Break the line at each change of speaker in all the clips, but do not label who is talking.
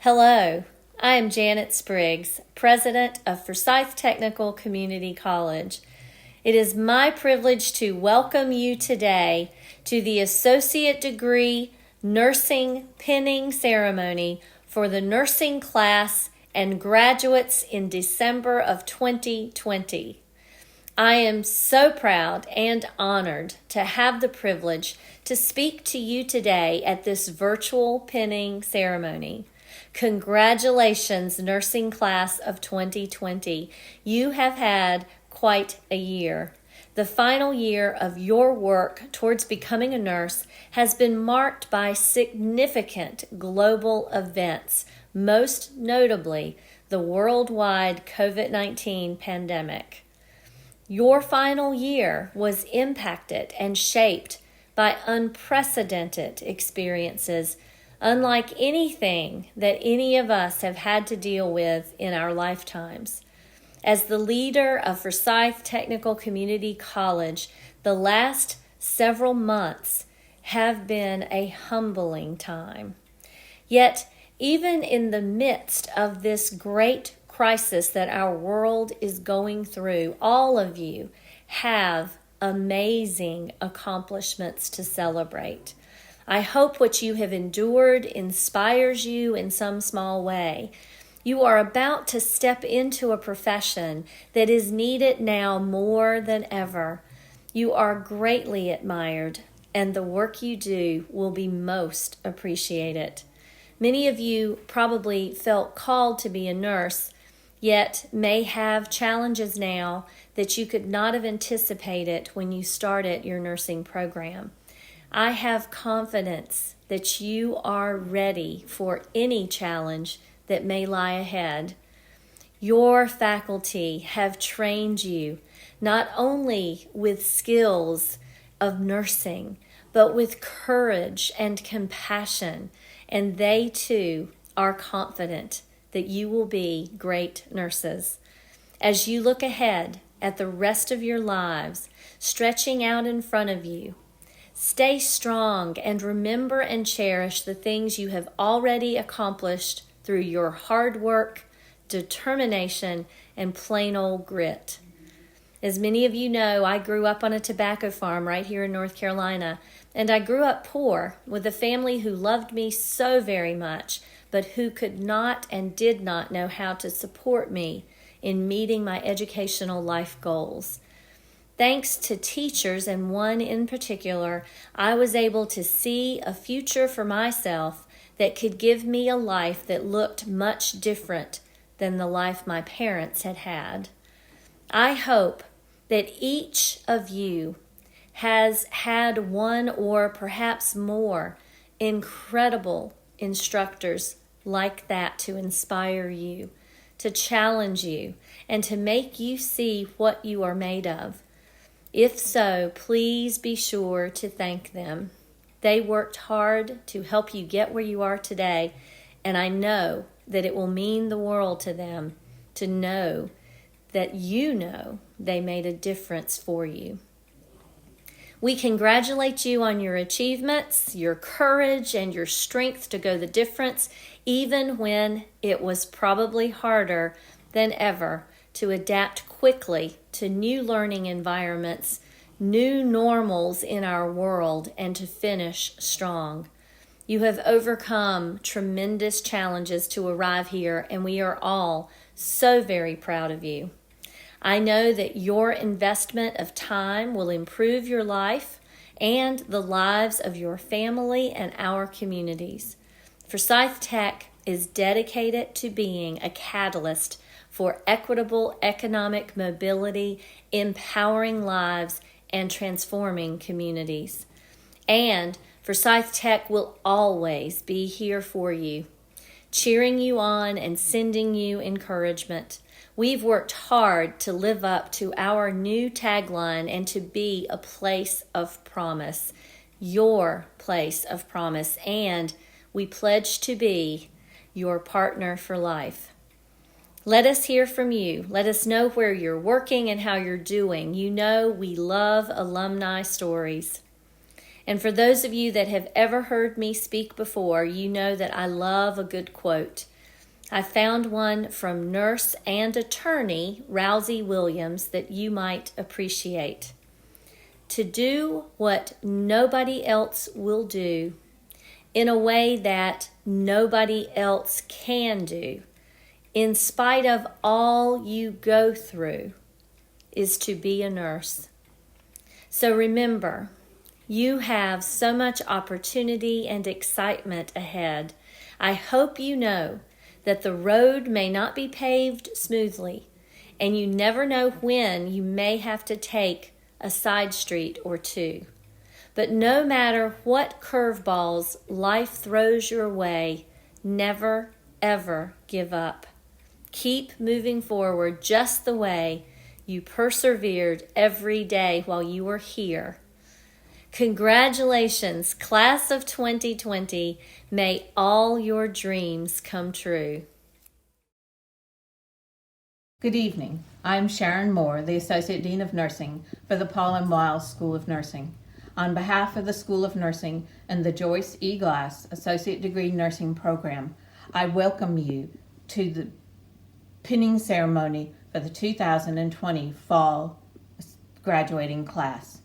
Hello, I am Janet Spriggs, President of Forsyth Technical Community College. It is my privilege to welcome you today to the Associate Degree Nursing Pinning Ceremony for the nursing class and graduates in December of 2020. I am so proud and honored to have the privilege to speak to you today at this virtual pinning ceremony. Congratulations, nursing class of 2020. You have had quite a year. The final year of your work towards becoming a nurse has been marked by significant global events, most notably the worldwide COVID-19 pandemic. Your final year was impacted and shaped by unprecedented experiences, unlike anything that any of us have had to deal with in our lifetimes. As the leader of Forsyth Technical Community College, the last several months have been a humbling time. Yet, even in the midst of this great crisis that our world is going through, all of you have amazing accomplishments to celebrate. I hope what you have endured inspires you in some small way. You are about to step into a profession that is needed now more than ever. You are greatly admired, and the work you do will be most appreciated. Many of you probably felt called to be a nurse, yet may have challenges now that you could not have anticipated when you started your nursing program. I have confidence that you are ready for any challenge that may lie ahead. Your faculty have trained you not only with skills of nursing, but with courage and compassion, and they too are confident that you will be great nurses. As you look ahead at the rest of your lives stretching out in front of you, stay strong and remember and cherish the things you have already accomplished through your hard work, determination, and plain old grit. As many of you know, I grew up on a tobacco farm right here in North Carolina, and I grew up poor with a family who loved me so very much, but who could not and did not know how to support me in meeting my educational life goals. Thanks to teachers, and one in particular, I was able to see a future for myself that could give me a life that looked much different than the life my parents had had. I hope that each of you has had one or perhaps more incredible instructors like that to inspire you, to challenge you, and to make you see what you are made of. If so, please be sure to thank them. They worked hard to help you get where you are today, and I know that it will mean the world to them to know that you know they made a difference for you. We congratulate you on your achievements, your courage, and your strength to go the difference, even when it was probably harder than ever to adapt quickly to new learning environments, new normals in our world, and to finish strong. You have overcome tremendous challenges to arrive here, and we are all so very proud of you. I know that your investment of time will improve your life and the lives of your family and our communities. Forsyth Tech is dedicated to being a catalyst for equitable economic mobility, empowering lives, and transforming communities. And Forsyth Tech will always be here for you, cheering you on and sending you encouragement. We've worked hard to live up to our new tagline and to be a place of promise, your place of promise, and we pledge to be your partner for life. Let us hear from you. Let us know where you're working and how you're doing. You know we love alumni stories. And for those of you that have ever heard me speak before, you know that I love a good quote. I found one from nurse and attorney Rousey Williams that you might appreciate. To do what nobody else will do in a way that nobody else can do, in spite of all you go through, is to be a nurse. So remember, you have so much opportunity and excitement ahead. I hope you know that the road may not be paved smoothly, and you never know when you may have to take a side street or two. But no matter what curveballs life throws your way, never, ever give up. Keep moving forward just the way you persevered every day while you were here. Congratulations, class of 2020. May all your dreams come true.
Good evening. I'm Sharon Moore, the Associate Dean of Nursing for the Paul M. Wiles School of Nursing. On behalf of the School of Nursing and the Joyce E. Glass Associate Degree Nursing Program, I welcome you to the pinning ceremony for the 2020 Fall graduating class.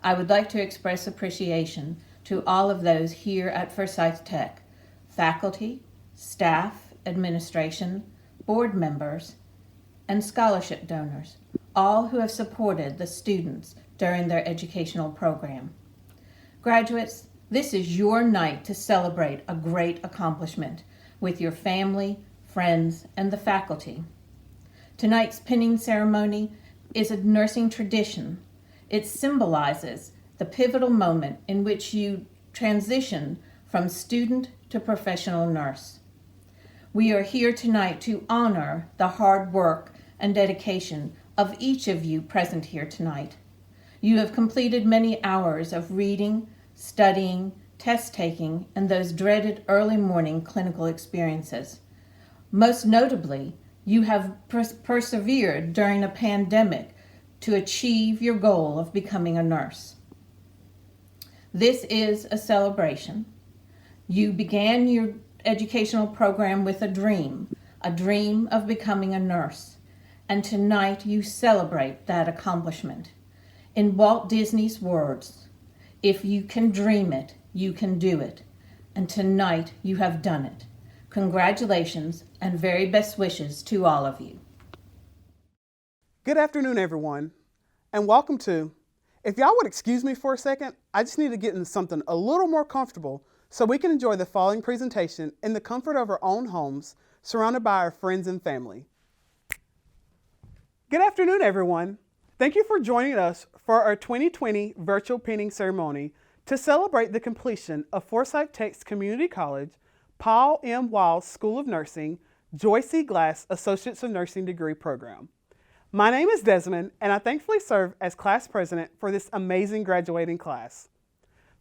I would like to express appreciation to all of those here at Forsyth Tech, faculty, staff, administration, board members, and scholarship donors, all who have supported the students during their educational program. Graduates, this is your night to celebrate a great accomplishment with your family, friends, and the faculty. Tonight's pinning ceremony is a nursing tradition. It symbolizes the pivotal moment in which you transition from student to professional nurse. We are here tonight to honor the hard work and dedication of each of you present here tonight. You have completed many hours of reading, studying, test taking, and those dreaded early morning clinical experiences. Most notably, you have persevered during a pandemic to achieve your goal of becoming a nurse. This is a celebration. You began your educational program with a dream of becoming a nurse, and tonight you celebrate that accomplishment. In Walt Disney's words, if you can dream it, you can do it, and tonight you have done it. Congratulations and very best wishes to all of you.
Good afternoon, everyone, and welcome to, if y'all would excuse me for a second, I just need to get in something a little more comfortable so we can enjoy the following presentation in the comfort of our own homes, surrounded by our friends and family. Good afternoon, everyone. Thank you for joining us for our 2020 virtual pinning ceremony to celebrate the completion of Forsyth Tech's Community College, Paul M. Wiles School of Nursing, Joyce E. Glass Associates of Nursing degree program. My name is Desmond, and I thankfully serve as class president for this amazing graduating class.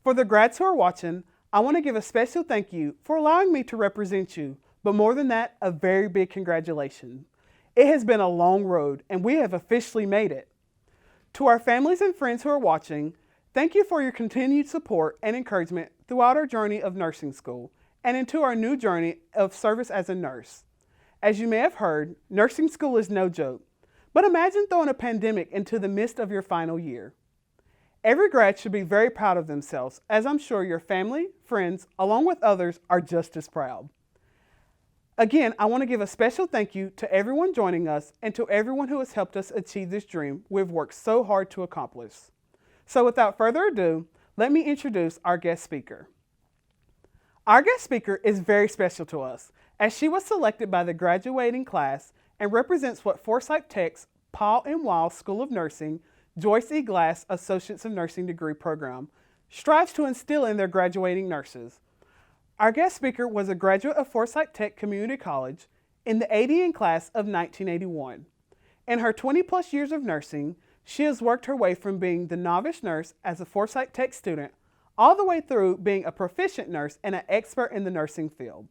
For the grads who are watching, I want to give a special thank you for allowing me to represent you, but more than that, a very big congratulations. It has been a long road, and we have officially made it. To our families and friends who are watching, thank you for your continued support and encouragement throughout our journey of nursing school and into our new journey of service as a nurse. As you may have heard, nursing school is no joke, but imagine throwing a pandemic into the midst of your final year. Every grad should be very proud of themselves, as I'm sure your family, friends, along with others, are just as proud. Again, I want to give a special thank you to everyone joining us and to everyone who has helped us achieve this dream we've worked so hard to accomplish. So without further ado, let me introduce our guest speaker. Our guest speaker is very special to us, as she was selected by the graduating class and represents what Forsyth Tech's Paul M. Wiles School of Nursing, Joyce E. Glass Associates of Nursing degree program strives to instill in their graduating nurses. Our guest speaker was a graduate of Forsyth Tech Community College in the ADN class of 1981. In her 20-plus years of nursing, she has worked her way from being the novice nurse as a Forsyth Tech student all the way through being a proficient nurse and an expert in the nursing field.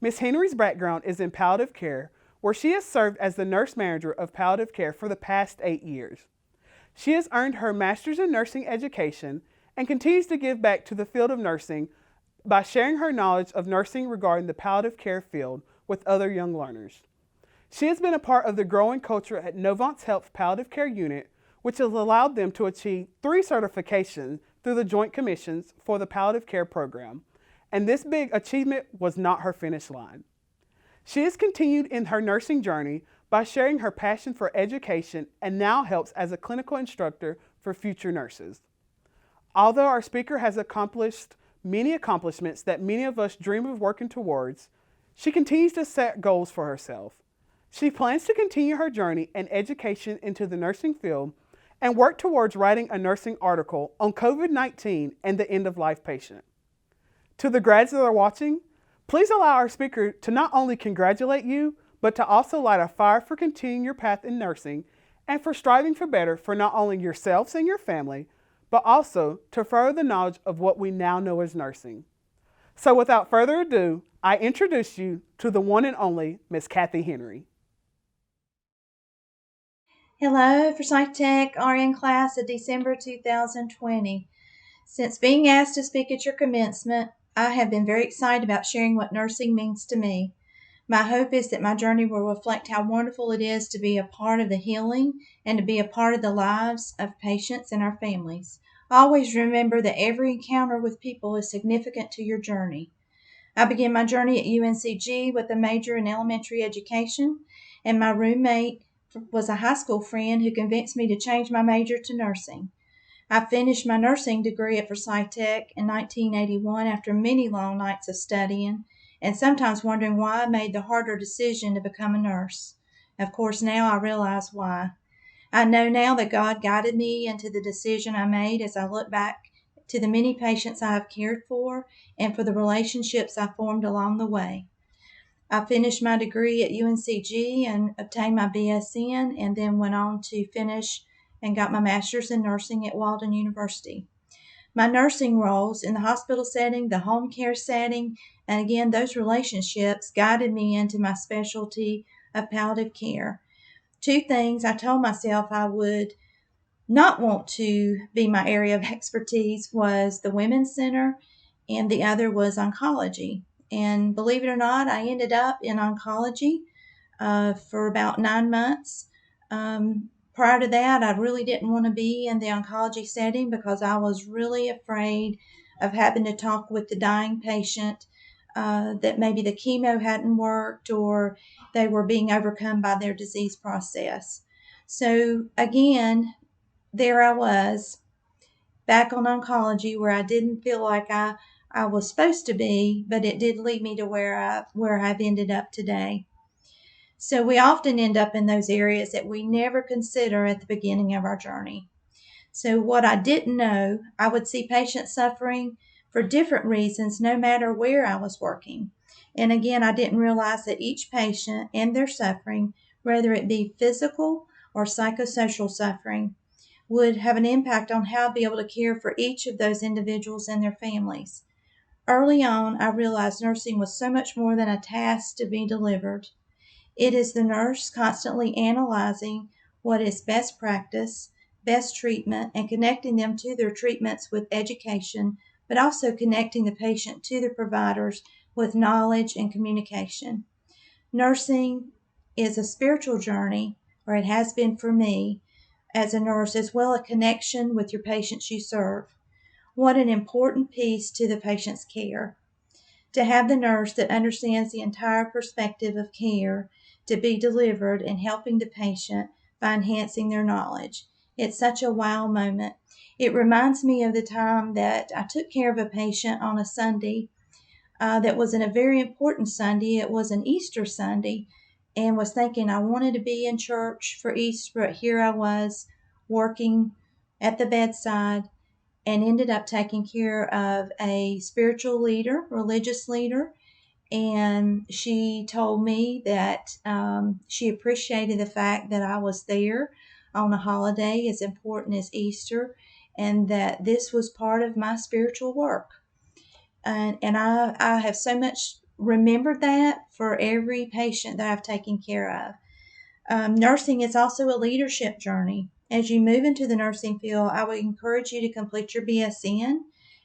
Ms. Henry's background is in palliative care, where she has served as the nurse manager of palliative care for the past 8 years. She has earned her master's in nursing education and continues to give back to the field of nursing by sharing her knowledge of nursing regarding the palliative care field with other young learners. She has been a part of the growing culture at Novant's Health Palliative Care Unit, which has allowed them to achieve 3 certifications through the Joint Commissions for the Palliative Care Program, and this big achievement was not her finish line. She has continued in her nursing journey by sharing her passion for education and now helps as a clinical instructor for future nurses. Although our speaker has accomplished many accomplishments that many of us dream of working towards, she continues to set goals for herself. She plans to continue her journey and education into the nursing field and work towards writing a nursing article on COVID-19 and the end-of-life patient. To the grads that are watching, please allow our speaker to not only congratulate you, but to also light a fire for continuing your path in nursing and for striving for better for not only yourselves and your family, but also to further the knowledge of what we now know as nursing. So without further ado, I introduce you to the one and only Miss Kathy Henry.
Hello, Forsyth Tech RN class of December 2020. Since being asked to speak at your commencement, I have been very excited about sharing what nursing means to me. My hope is that my journey will reflect how wonderful it is to be a part of the healing and to be a part of the lives of patients and our families. Always remember that every encounter with people is significant to your journey. I began my journey at UNCG with a major in elementary education, and my roommate was a high school friend who convinced me to change my major to nursing. I finished my nursing degree at Forsyth Tech in 1981 after many long nights of studying and sometimes wondering why I made the harder decision to become a nurse. Of course, now I realize why. I know now that God guided me into the decision I made as I look back to the many patients I have cared for and for the relationships I formed along the way. I finished my degree at UNCG and obtained my BSN and then went on to finish and got my master's in nursing at Walden University. My nursing roles in the hospital setting, the home care setting, and again, those relationships guided me into my specialty of palliative care. 2 things I told myself I would not want to be my area of expertise was the Women's Center, and the other was oncology. And believe it or not, I ended up in oncology for about 9 months. Prior to that, I really didn't want to be in the oncology setting because I was really afraid of having to talk with the dying patient, that maybe the chemo hadn't worked or they were being overcome by their disease process. So again, there I was back on oncology where I didn't feel like I was supposed to be, but it did lead me to where I've ended up today. So we often end up in those areas that we never consider at the beginning of our journey. So what I didn't know, I would see patients suffering for different reasons no matter where I was working. And again, I didn't realize that each patient and their suffering, whether it be physical or psychosocial suffering, would have an impact on how I'd be able to care for each of those individuals and their families. Early on, I realized nursing was so much more than a task to be delivered. It is the nurse constantly analyzing what is best practice, best treatment, and connecting them to their treatments with education, but also connecting the patient to the providers with knowledge and communication. Nursing is a spiritual journey, or it has been for me as a nurse, as well as a connection with your patients you serve. What an important piece to the patient's care. To have the nurse that understands the entire perspective of care to be delivered and helping the patient by enhancing their knowledge. It's such a wow moment. It reminds me of the time that I took care of a patient on a Sunday that was a very important Sunday. It was an Easter Sunday, and was thinking I wanted to be in church for Easter, but here I was working at the bedside and ended up taking care of a spiritual leader, religious leader, and she told me that she appreciated the fact that I was there on a holiday as important as Easter, and that this was part of my spiritual work. And I have so much remembered that for every patient that I've taken care of. Nursing is also a leadership journey. As you move into the nursing field, I would encourage you to complete your BSN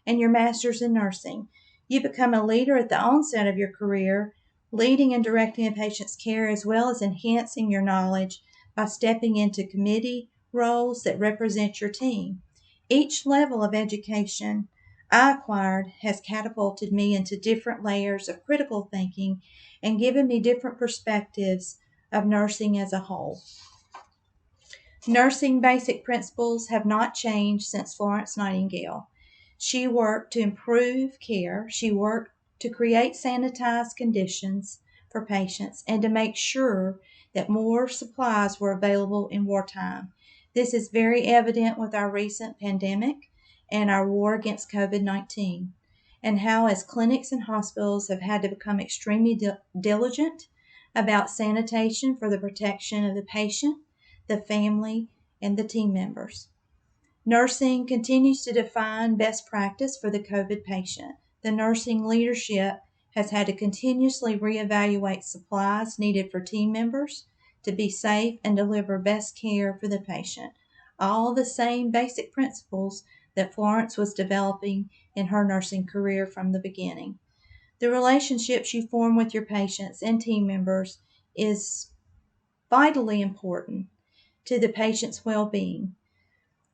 and your master's in nursing. You become a leader at the onset of your career, leading and directing a patient's care, as well as enhancing your knowledge by stepping into committee roles that represent your team. Each level of education I acquired has catapulted me into different layers of critical thinking and given me different perspectives of nursing as a whole. Nursing basic principles have not changed since Florence Nightingale. She worked to improve care. She worked to create sanitized conditions for patients and to make sure that more supplies were available in wartime. This is very evident with our recent pandemic and our war against COVID-19, and how as clinics and hospitals have had to become extremely diligent about sanitation for the protection of the patient, the family, and the team members. Nursing continues to define best practice for the COVID patient. The nursing leadership has had to continuously reevaluate supplies needed for team members to be safe and deliver best care for the patient. All the same basic principles that Florence was developing in her nursing career from the beginning. The relationships you form with your patients and team members is vitally important to the patient's well-being,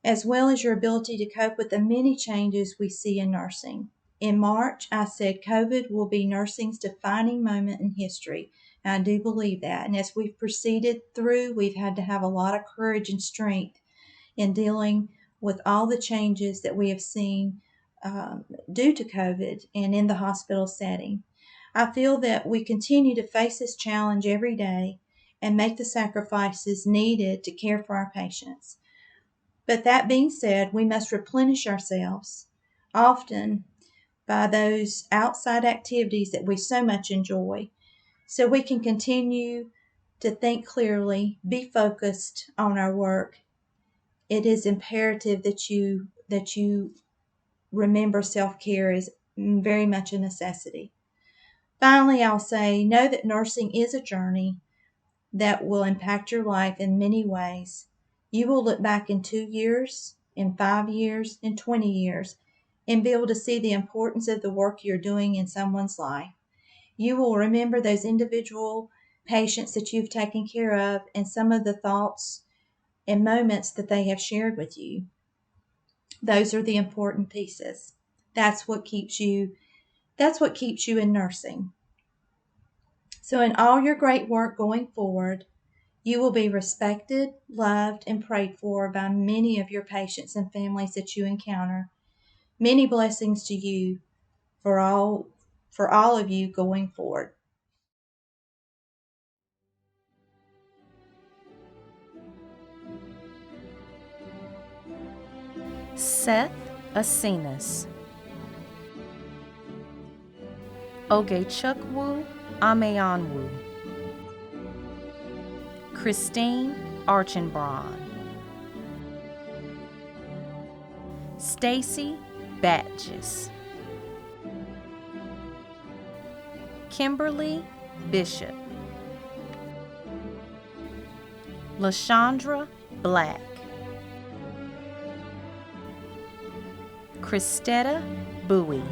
as well as your ability to cope with the many changes we see in nursing. In March, I said COVID will be nursing's defining moment in history. And I do believe that. And as we've proceeded through, we've had to have a lot of courage and strength in dealing with all the changes that we have seen due to COVID and in the hospital setting. I feel that we continue to face this challenge every day and make the sacrifices needed to care for our patients. But that being said, we must replenish ourselves, often by those outside activities that we so much enjoy, so we can continue to think clearly, be focused on our work. It is imperative that you remember self-care is very much a necessity. Finally, I'll say, know that nursing is a journey that will impact your life in many ways. You will look back in 2 years, in 5 years, in 20 years, and be able to see the importance of the work you're doing in someone's life. You will remember those individual patients that you've taken care of and some of the thoughts and moments that they have shared with you. Those are the important pieces. That's what keeps you in nursing. So in all your great work going forward, you will be respected, loved, and prayed for by many of your patients and families that you encounter. Many blessings to you for all of you going forward.
Seth Asinas, Ogechukwu Ameyanwu, Christine Archenbron, Stacy Batjes, Kimberly Bishop, LaShondra Black, Christetta Bowie,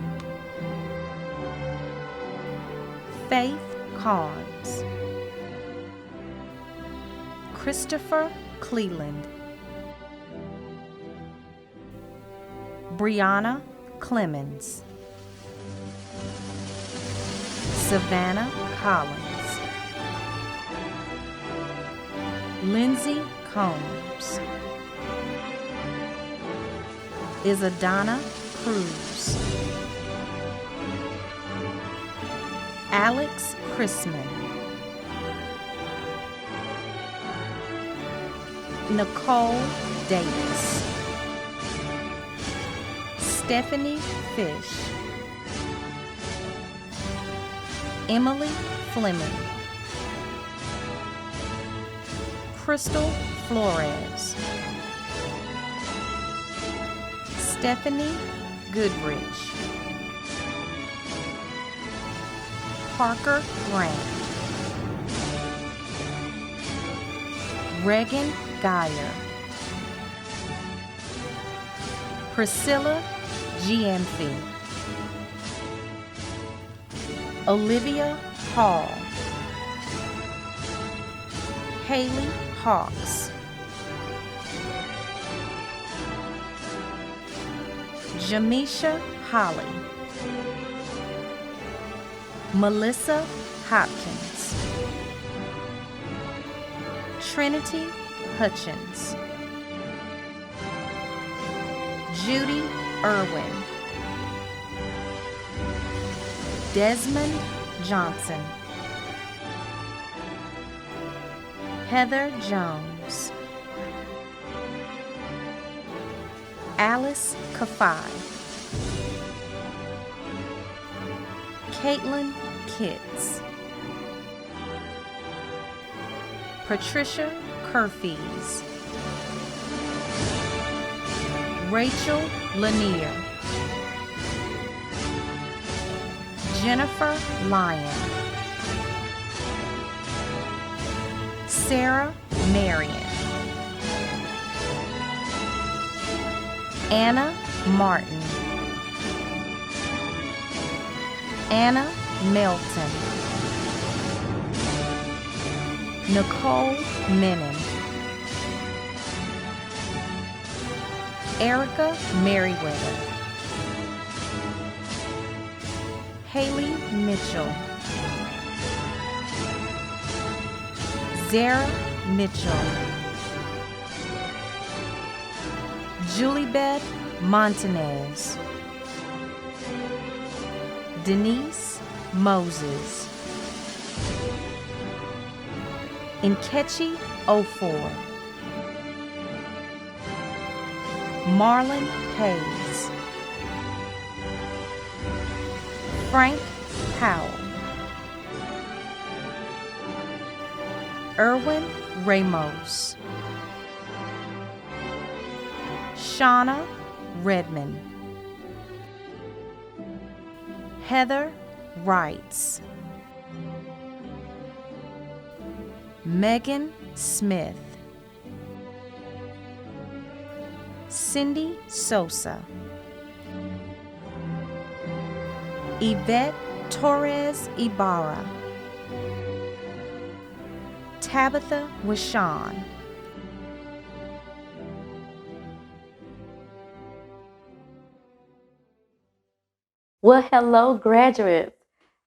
Faith Carnes, Christopher Cleland, Brianna Clemens, Savannah Collins, Lindsay Combs, Isadonna Cruz, Alex Chrisman, Nicole Davis, Stephanie Fish, Emily Fleming, Crystal Flores, Stephanie Goodrich, Parker Grant, Regan Geyer, Priscilla Gianfi, Olivia Hall. Haley Hawks. Jamisha Holly. Melissa Hopkins. Trinity Hutchins. Judy Irwin. Desmond Johnson. Heather Jones. Alice Kafai. Caitlin Kitts. Patricia Kerfies. Rachel Lanier. Jennifer Lyon. Sarah Marion. Anna Martin. Anna Melton. Nicole Menon. Erica Merriweather. Haley Mitchell. Zara Mitchell. Juliebeth Montanez. Denise Moses. Nkechi Ofor. Marlon Hayes. Frank Powell. Erwin Ramos. Shauna Redmond. Heather Wrights. Megan Smith. Cindy Sosa. Yvette Torres Ibarra. Tabitha Wishon.
Well, hello, graduates.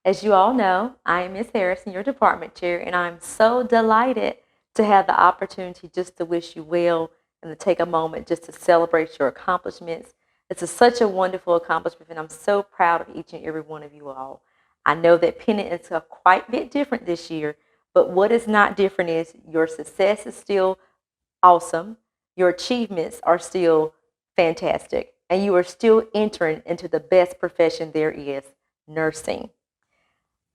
As you all know, I am Miss Harrison, your department chair, and I'm so delighted to have the opportunity just to wish you well and to take a moment just to celebrate your accomplishments. Such a wonderful accomplishment, and I'm so proud of each and every one of you all. I know that Pennant is quite a bit different this year, but what is not different is your success is still awesome, your achievements are still fantastic, and you are still entering into the best profession there is, nursing.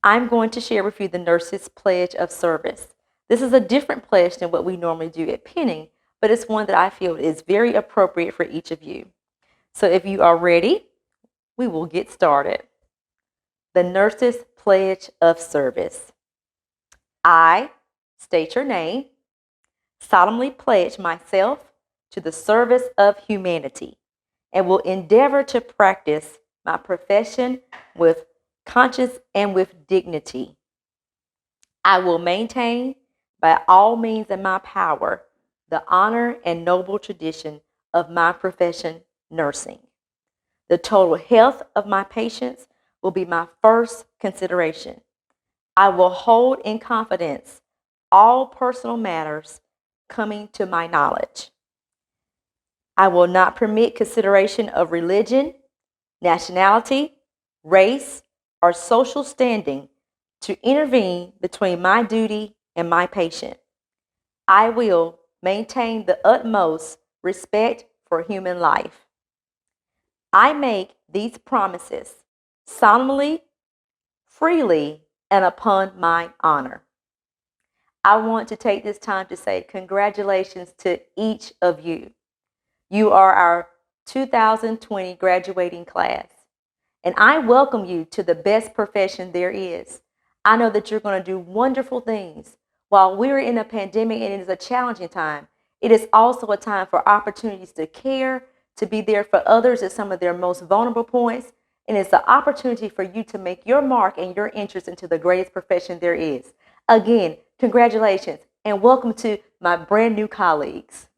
I'm going to share with you the Nurses Pledge of Service. This is a different pledge than what we normally do at Penning, but it's one that I feel is very appropriate for each of you. So if you are ready, we will get started. The Nurses Pledge of Service. I state your name, solemnly pledge myself to the service of humanity, and will endeavor to practice my profession with conscience and with dignity. I will maintain, by all means in my power, the honor and noble tradition of my profession, nursing. The total health of my patients will be my first consideration. I will hold in confidence all personal matters coming to my knowledge. I will not permit consideration of religion, nationality, race, or social standing to intervene between my duty and my patient. I will maintain the utmost respect for human life. I make these promises solemnly, freely, and upon my honor. I want to take this time to say congratulations to each of you. You are our 2020 graduating class, and I welcome you to the best profession there is. I know that you're going to do wonderful things. While we're in a pandemic and it is a challenging time, it is also a time for opportunities to care, to be there for others at some of their most vulnerable points, and it's the opportunity for you to make your mark and your entrance into the greatest profession there is. Again, congratulations and welcome to my brand new colleagues.